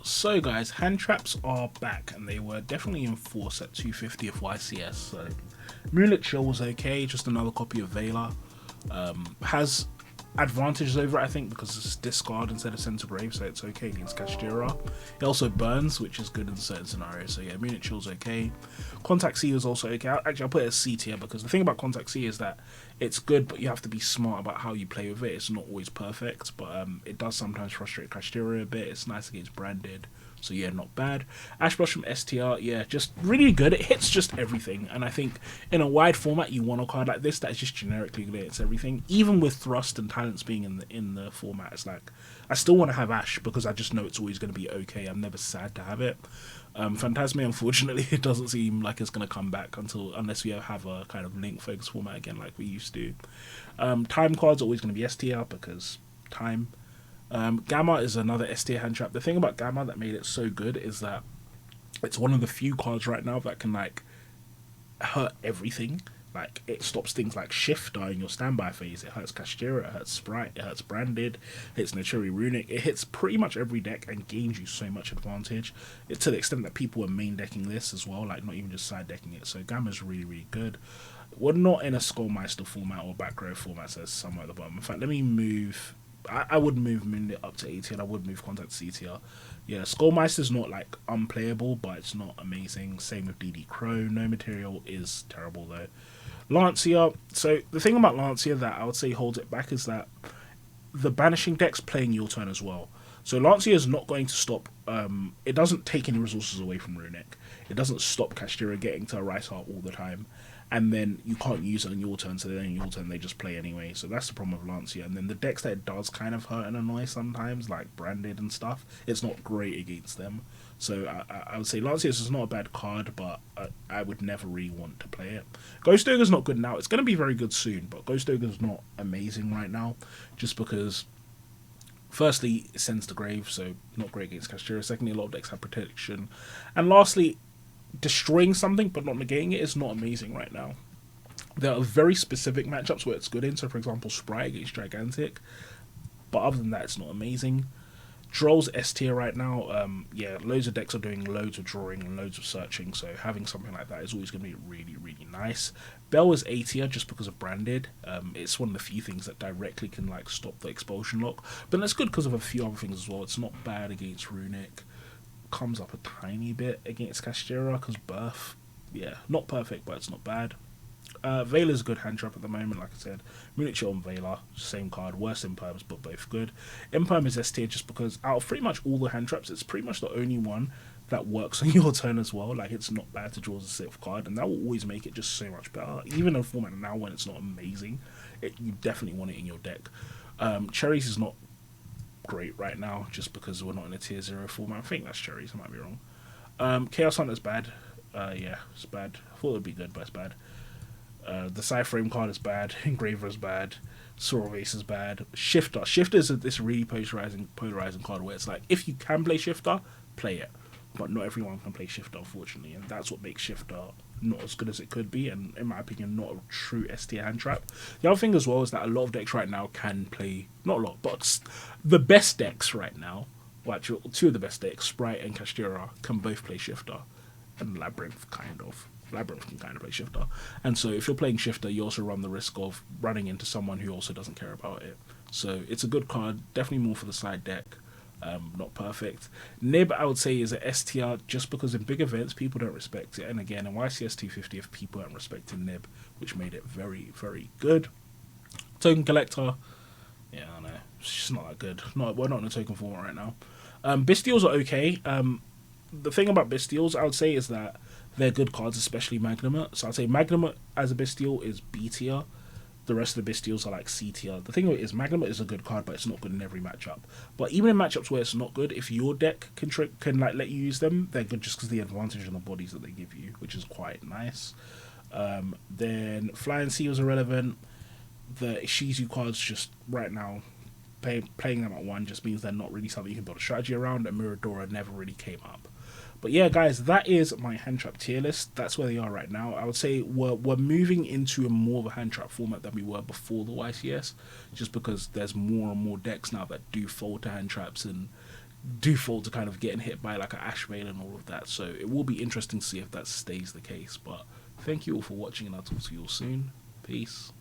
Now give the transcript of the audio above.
So guys, hand traps are back and they were definitely in force at 250 of YCS. So Moonlit Chill was okay, just another copy of Vela. Has advantages over it, I think, because it's discard instead of center brave, so it's okay against Kashtira. It also burns, which is good in certain scenarios. So yeah, Moonlit Chill's okay. Contact C is also okay. Actually, I'll put it as C tier because the thing about Contact C is that it's good, but you have to be smart about how you play with it. It's not always perfect, but it does sometimes frustrate Kashtira a bit. It's nice against Branded. So yeah, not bad. Ash Brush from STR, yeah, just really good. It hits just everything, and I think in a wide format, you want a card like this that is just generically good. It's everything. Even with Thrust and Talents being in the format, it's like I still want to have Ash because I just know it's always going to be okay. I'm never sad to have it. Phantasme, unfortunately, it doesn't seem like it's going to come back unless we have a kind of link focus format again like we used to. Time cards are always going to be STR because time. Gamma is another S tier hand trap. The thing about Gamma that made it so good is that it's one of the few cards right now that can like hurt everything. Like it stops things like Shifter in your standby phase. It hurts Kashtira, it hurts Sprite, it hurts Branded, it hits Naturi Runic. It hits pretty much every deck and gains you so much advantage. It's to the extent that people are main decking this as well, like not even just side decking it. So Gamma's really, really good. We're not in a Skullmeister format or back row format, so it's somewhere at the bottom. In fact, let me move. I would move Moonlit up to 80 and I would move Contact C tier. Yeah, Skullmeister's not like unplayable, but it's not amazing. Same with DD Crow. No Material is terrible though. Lancia. So the thing about Lancia that I would say holds it back is that the banishing deck's playing your turn as well. So Lancia is not going to stop. It doesn't take any resources away from Runic. It doesn't stop Kashtira getting to Rice Heart all the time. And then you can't use it on your turn, so then on your turn they just play anyway. So that's the problem with Lancia. And then the decks that it does kind of hurt and annoy sometimes, like Branded and stuff, it's not great against them. So I would say Lancia is not a bad card, but I would never really want to play it. Ghost Ogre's not good now. It's going to be very good soon, but Ghost Ogre's not amazing right now, just because firstly, it sends to grave, so not great against Kashtira. Secondly, a lot of decks have protection. And lastly, destroying something but not negating it is not amazing right now. There are very specific matchups where it's good in, so for example Sprite against Gigantic, but other than that it's not amazing. Droll's S tier right now. Yeah, loads of decks are doing loads of drawing and loads of searching, so having something like that is always going to be really, really nice. Bell is A tier just because of Branded. It's one of the few things that directly can like stop the expulsion lock, but that's good because of a few other things as well. It's not bad against Runic. Comes up a tiny bit against Kashtira because Birth, yeah, not perfect, but it's not bad. Vela's a good hand trap at the moment, like I said. Moonlit Chill and Vela, same card, worse Imperms, but both good. Imperm is S tier just because out of pretty much all the hand traps, it's pretty much the only one that works on your turn as well. Like, it's not bad to draw as a sixth card, and that will always make it just so much better. Even in a format now when it's not amazing, you definitely want it in your deck. Cherries is not great right now just because we're not in a tier 0 format. I think that's Cherries, I might be wrong. Chaos Hunter's bad. Yeah, it's bad. I thought it would be good, but it's bad. The Cyframe card is bad. Engraver is bad. Sword of Ace is bad. Shifter is this really polarizing card where it's like, if you can play Shifter, play it. But not everyone can play Shifter, unfortunately, and that's what makes Shifter not as good as it could be, and in my opinion, not a true S tier hand trap. The other thing as well is that a lot of decks right now can play, not a lot, but the best decks right now, well, actually, two of the best decks, Sprite and Kashtira, can both play Shifter, and Labyrinth kind of. Labyrinth can kind of play Shifter. And so if you're playing Shifter, you also run the risk of running into someone who also doesn't care about it. So it's a good card, definitely more for the side deck. Not perfect. Nib, I would say, is an S tier just because in big events people don't respect it. And again, in YCS 250, if people aren't respecting Nib, which made it very, very good. Token Collector, yeah, I know, it's just not that good. We're not in a token format right now. Bestials are okay. The thing about Bestials, I would say, is that they're good cards, especially Magnuma. So I'd say Magnuma as a Bestial is B tier. The rest of the Bestials are like C tier. The thing is, Magnuma is a good card, but it's not good in every matchup. But even in matchups where it's not good, if your deck can like let you use them, they're good just because of the advantage on the bodies that they give you, which is quite nice. Then Flying Sea was irrelevant. The Ishizu cards just right now, playing them at 1 just means they're not really something you can build a strategy around, and Miradora never really came up. But yeah, guys, that is my hand trap tier list. That's where they are right now. I would say we're moving into a more of a hand trap format than we were before the YCS, just because there's more and more decks now that do fold to hand traps and default to kind of getting hit by like an Ash Veil and all of that. So it will be interesting to see if that stays the case. But thank you all for watching, and I'll talk to you all soon. Peace.